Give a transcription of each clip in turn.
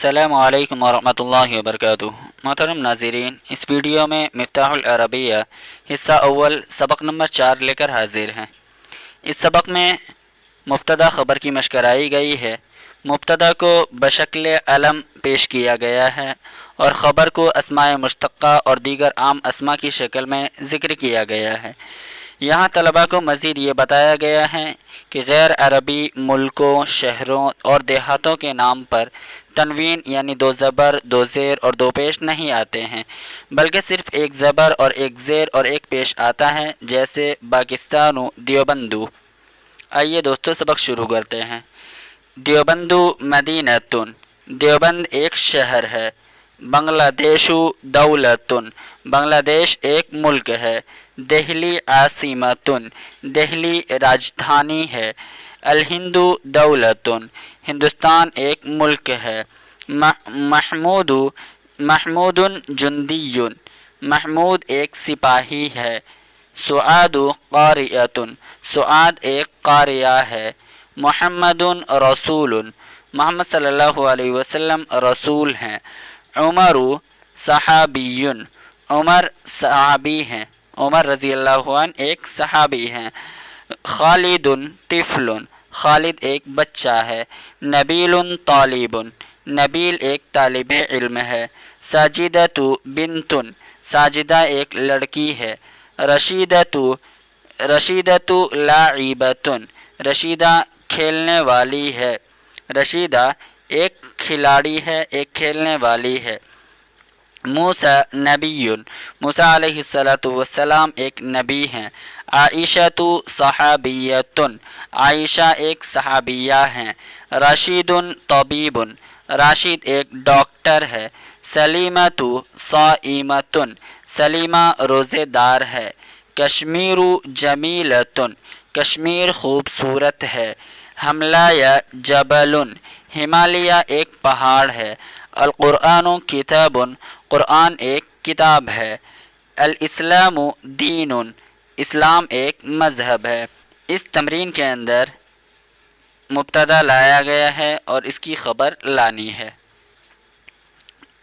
अस्सलामु अलैकुम वरहमतुल्लाहि वबरकातुहू। मोहतरम नाज़रीन, इस वीडियो में मिफ्ताहुल अरबिया हिस्सा अव्वल सबक नंबर 4 लेकर हाजिर हैं। इस सबक में मुब्तदा ख़बर की मशक़राई गई है। मुब्तदा को बशक्ल अलम पेश किया गया है और ख़बर को अस्माए मुश्तक़्क़ा और दीगर आम अस्मा की शक्ल में ज़िक्र किया गया है। यहाँ तलबा को मज़ीद ये बताया गया है कि गैर अरबी मुल्कों, शहरों और देहातों के नाम पर तनवीन यानी दो ज़बर, दो ज़ेर और दो पेश नहीं आते हैं, बल्कि सिर्फ़ एक ज़बर और एक ज़ेर और एक पेश आता है, जैसे पाकिस्तानु देवबंदु। आइए दोस्तों, सबक शुरू करते हैं। देवबंदु मदीनतुन, देवबंद एक शहर है। बांग्लादेशु दौलतुन, बांग्लादेश एक मुल्क है। दिल्ली आसिमतुन, दिल्ली राजधानी है। अल हिंदू दौलतुन, हिंदुस्तान एक मुल्क है। महमूदु, महमूदुन जुंदीयुन, महमूद एक सिपाही है। सुआदु क़ारियतुन, सुआद एक क़ारिया है। मुहम्मदुन रसूलुन, मोहम्मद सल्लल्लाहु अलैहि वसल्लम रसूल हैं। उमरु सहाबियुन, उमर सहाबी हैं। उमर रज़ी अल्लाहु अन्हु एक सहाबी हैं। खालिदुन तिफ़लुन, खालिद एक बच्चा है। नबीलुन तालिबुन, नबील एक तालिब इल्म है। साजिदतु बिन्तुन, साजिदा एक लड़की है। रशीदतु, रशीदतु लाइबतुन, रशीदा खेलने वाली है। रशीदा एक खिलाड़ी है, एक खेलने वाली है। मूसा नबीयुन, मूसा अलैहिस्सलातु वस्सलाम एक नबी हैं। आइशतु सहाबियतुन, आइशा एक सहाबिया हैं। राशिदुन तबीबुन, राशिद एक डॉक्टर है। सलीमतु साइमतुन, सलीमा रोज़ेदार है। कश्मीरु जमीलतुन, कश्मीर खूबसूरत है। हमलाया जबलुन, हिमालय एक पहाड़ है। अल कुरानु किताबुन, कुरान एक किताब है। अल इस्लामु दीनुन, इस्लाम एक मज़हब है। इस तमरीन के अंदर मुब्तदा लाया गया है और इसकी ख़बर लानी है।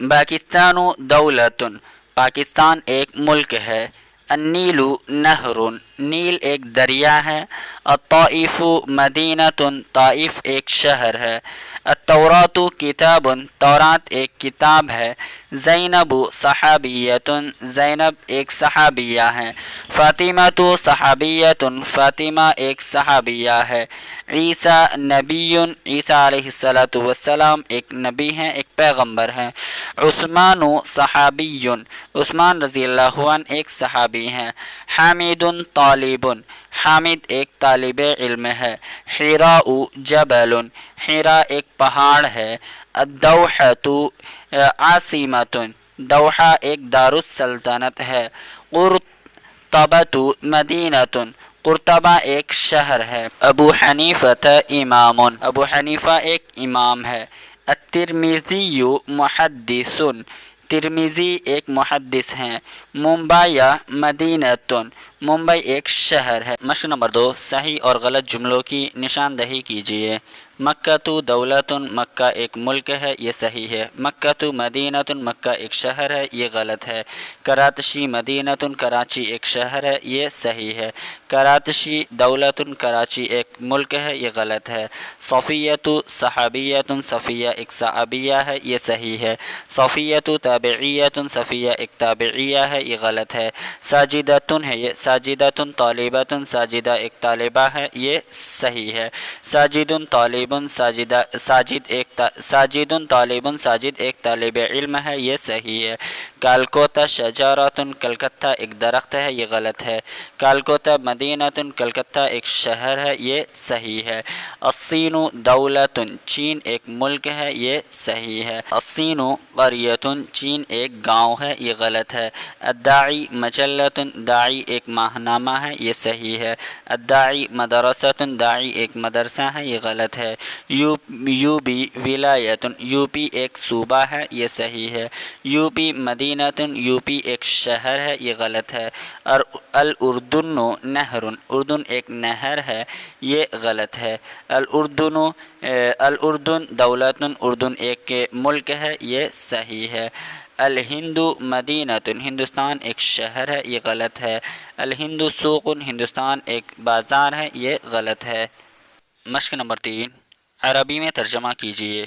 पाकिस्तानु दौलतुन, पाकिस्तान एक मुल्क है। अन्नीलु नहरुन, नील एक दरिया है। अत्ताइफु मदीनतुन, ताइफ एक शहर है। अत्तौरातु किताबुन, तौरात एक किताब है। ज़ैनबु सहाबियतुन, ज़ैनब एक सहाबिया है। फ़ातिमतु सहाबियतुन, फ़ातिमा एक सहाबिया है। ईसा नबीयुन, ईसा अलैहिस्सलातु वस्सलाम एक नबी हैं, एक पैगंबर हैं। उस्मानु सहाबियुन, उस्मान रज़ी अल्लाहु अन्हु एक सहाबी हैं। हामिदुन तालिबुन, हामिद एक तालिब इल्म है। हिराउ जबलुन, हिरा एक पहाड़ है। अद्दौहतु आसिमतुन, दौहा एक दारुस सल्तनत है। कुर्तबतु मदीनतुन, कुर्तबा एक शहर है। अबू हनीफत इमामुन, अबू हनीफा एक इमाम है। अत्तिरमिज़ी मुहद्दिसुन, तिरमिज़ी एक मुहद्दिस हैं। मुंबई मदीनतुन, मुंबई एक शहर है। मशक नंबर 2, सही और गलत जुमलों की निशानदही कीजिए। मक्का दौलतुन, मक्का एक मुल्क है, ये सही है। मक्का मदीनतुन, मक्का एक शहर है, ये गलत है। कराची मदीनतुन, कराची एक शहर है, ये सही है। कराची दौलतुन, कराची एक मुल्क है, ये गलत है। सफ़ियतु सहाबियतुन, सफ़िया एक सहाबिया है, ये सही है। सफ़ियतु ताबियतुन, सफ़िया एक ताबिया है, ये गलत है। साजिदतुन है, ये साजिदतुन तालिबतुन, साजिदा एक तालिबा है, ये सही है। साजिदुन तालिबुन, साजिदा साजिद एक साजिदुन तालिबुन, साजिद एक तालिब इल्म है, ये सही है। कालकोता शजारतुन, कलकत्ता एक दरख्त है, ये गलत है। कालकोता मदीनतुन, कलकत्ता एक शहर है, ये सही है। अस्सीनु दौलतुन, चीन एक मुल्क है, ये सही है। अस्सीनु क़रियतुन, चीन एक गाँव है, ये गलत है। अद्दाई मजल्लतुन, दाई एक माहनामा है, ये सही है। अद्दाई मदरसतुन, दाई एक मदरसा है, ये गलत है। یو بی ولایتن، یو پی ایک صوبہ ہے، یہ صحیح ہے۔ یو پی مدینتن، یو پی ایک شہر ہے، یہ غلط ہے۔ اور الاردن نہرن، اردن ایک نہر ہے، یہ غلط ہے۔ الاردن دولتن، اردن ایک ملک ہے، یہ صحیح ہے۔ الہند مدینتن، ہندوستان ایک شہر ہے، یہ غلط ہے۔ الہند سوقن، ہندوستان ایک بازار ہے، یہ غلط ہے۔ مشق نمبر 3، عربی میں ترجمہ کیجیے۔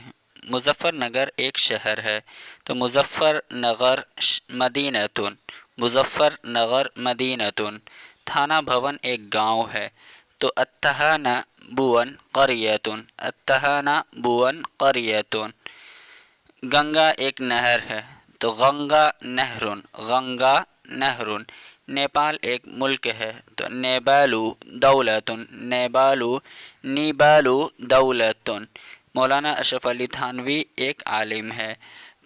مظفر نگر ایک شہر ہے، تو مظفر نگر مدینتن، مظفر نگر مدینتن۔ تھانہ بھون ایک گاؤں ہے، تو التھانہ بون قریتن، التھانہ بون قریتن۔ گنگا ایک نہر ہے، تو گنگا نہرن، گنگا نہرن۔ نیپال ایک ملک ہے، تو نیپالو دولتن، نیپالو نیپالو دولتن۔ مولانا اشرف علی تھانوی ایک عالم ہے،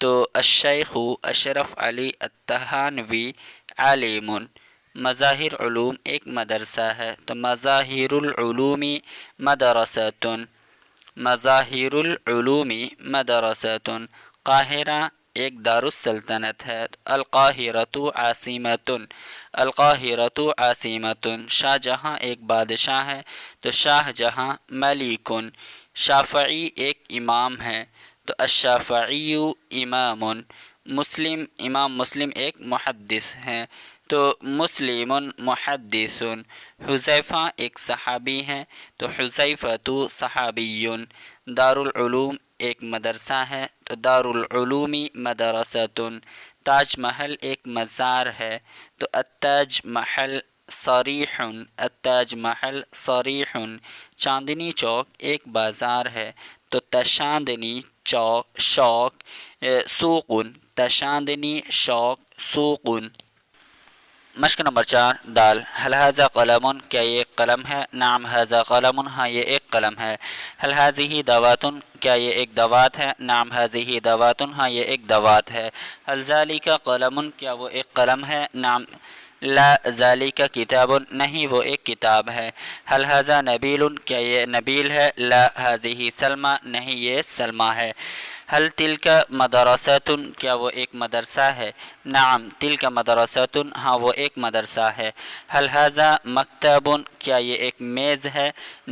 تو الشیخ اشرف علی التھانوی عالم۔ مظاہر علوم ایک مدرسہ ہے، تو مظاہر العلوم مدرستن، مظاہر العلوم مدرستن۔ قاہرہ ایک دارالسلطنت ہے، القاہرۃ عاصمۃ، القاہرۃ عاصمۃ۔ شاہ جہاں ایک بادشاہ ہے، تو شاہ جہاں ملکن۔ شافعی ایک امام ہے، تو الشافعی امام۔ مسلم، امام مسلم ایک محدث ہیں، تو مسلم محدث۔ حذیفہ ایک صحابی ہیں، تو حذیفۃ صحابی۔ دارالعلوم ایک مدرسہ ہے، تو دارالعلوم مدرسۃ۔ تاج محل ایک مزار ہے، تو التاج محل صریح، التاج محل صریح۔ چاندنی چوک ایک بازار ہے، تو تشاندنی چوک شوق سوق، تشاندنی شوق سوق۔ مشق نمبر 4، دال۔ هل هذا قلم، کیا یہ ایک قلم ہے؟ نعم هذا قلم، ہاں یہ ایک قلم ہے۔ هل هذه دوات، کیا یہ ایک دوات ہے؟ نعم هذه دوات، ہاں یہ ایک دوات ہے۔ هل ذلك قلم، کیا وہ ایک قلم ہے؟ نعم لا ذلك کتاب، نہیں وہ ایک کتاب ہے۔ هل هذا نبیل، کیا یہ نبیل ہے؟ لا هذه سلمى، نہیں یہ سلمى ہے۔ هل تلك مدرسۃ، کیا وہ ایک مدرسہ ہے؟ نعم تلك مدرسۃ، ہاں وہ ایک مدرسہ ہے۔ هل هذا مکتب، کیا یہ ایک میز ہے؟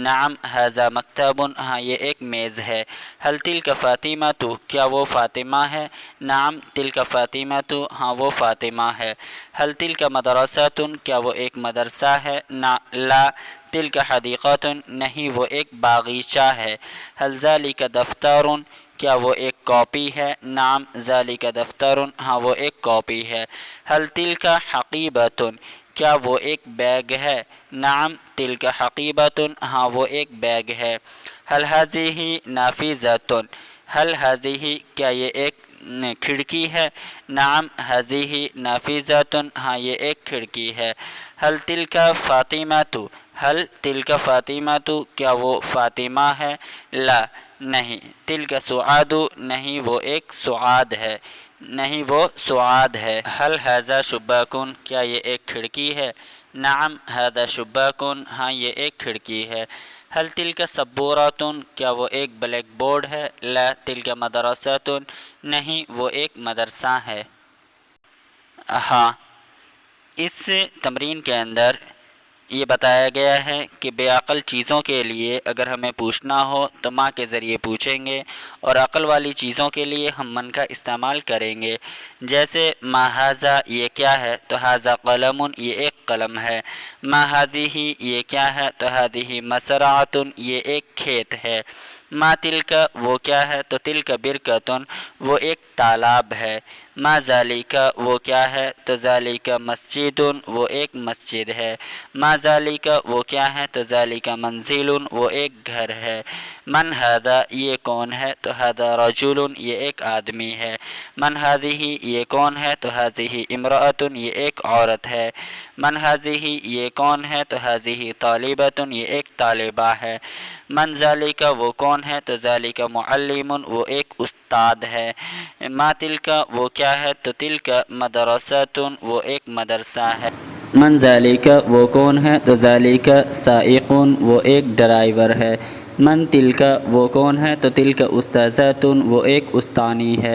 نعم هذا مکتب، ہاں یہ ایک میز ہے۔ هل تلك فاطمۃ، کیا وہ فاطمہ ہے؟ نعم تلك فاطمۃ، ہاں وہ فاطمہ ہے۔ هل تلك مدرسۃ، کیا وہ ایک مدرسہ ہے؟ لا تلك حدیقۃ، نہیں وہ ایک باغیچہ ہے۔ هل ذلك دفتر، کیا وہ ایک کاپی ہے؟ نعم ذلك دفتر، ہاں وہ ایک کاپی ہے۔ هل تلك حقیبۃ، کیا وہ ایک بیگ ہے؟ نعم تلك حقیبۃ، ہاں وہ ایک بیگ ہے۔ هل هذه نافذۃ، هل هذه، کیا یہ ایک کھڑکی ہے؟ نعم هذه نافذۃ، ہاں یہ ایک کھڑکی ہے۔ هل تلك فاطمۃ، هل تلك فاطمۃ، کیا وہ فاطمہ ہے؟ لا نہیں۔ تلك سعاد، نہیں وہ ایک سعاد ہے، نہیں وہ سعاد ہے۔ هل هذا شباک، کیا یہ ایک کھڑکی ہے؟ نعم هذا شباک، ہاں یہ ایک کھڑکی ہے۔ هل تلك سبورۃ، کیا وہ ایک بلیک بورڈ ہے؟ لا تلك مدرسۃ، نہیں وہ ایک مدرسہ ہے۔ ہاں، اس تمرین کے اندر یہ بتایا گیا ہے کہ بے عقل چیزوں کے لیے اگر ہمیں پوچھنا ہو تو ماں کے ذریعے پوچھیں گے، اور عقل والی چیزوں کے لیے ہم من کا استعمال کریں گے۔ جیسے ما ھذا، یہ کیا ہے؟ تو ھذا قلم، یہ ایک قلم ہے۔ ما ھذہ، یہ کیا ہے؟ تو ھذہ مزرعۃ، یہ ایک کھیت ہے۔ ما تلک، وہ کیا ہے؟ تو تلک برکۃ، وہ ایک تالاب ہے۔ ما ذالک، وہ کیا ہے؟ تو ذالک مسجد، وہ ایک مسجد ہے۔ ما ذالک، وہ کیا ہے؟ تو ذالک منزل، وہ ایک گھر ہے۔ من ھذا، یہ کون ہے؟ تو ھذا رجل، یہ ایک آدمی ہے۔ من ھذہ، یہ کون ہے؟ تو ھذہ امرأۃ، یہ ایک عورت ہے۔ من ھذہ، یہ کون ہے؟ تو ھذہ طالبۃ، یہ ایک طالبہ ہے۔ من ذالک، وہ کون ہے؟ تو ذالک معلم، وہ ایک استاد ہے۔ ما تلک، وہ کیا ہے؟ تو تلک مدرسۃ، وہ ایک مدرسہ ہے۔ من ذالک، وہ کون ہے؟ تو ذالک سائق، وہ ایک ڈرائیور ہے۔ من تلک وہ کون ہے؟ تو تلک استاذاتن وہ ایک استانی ہے۔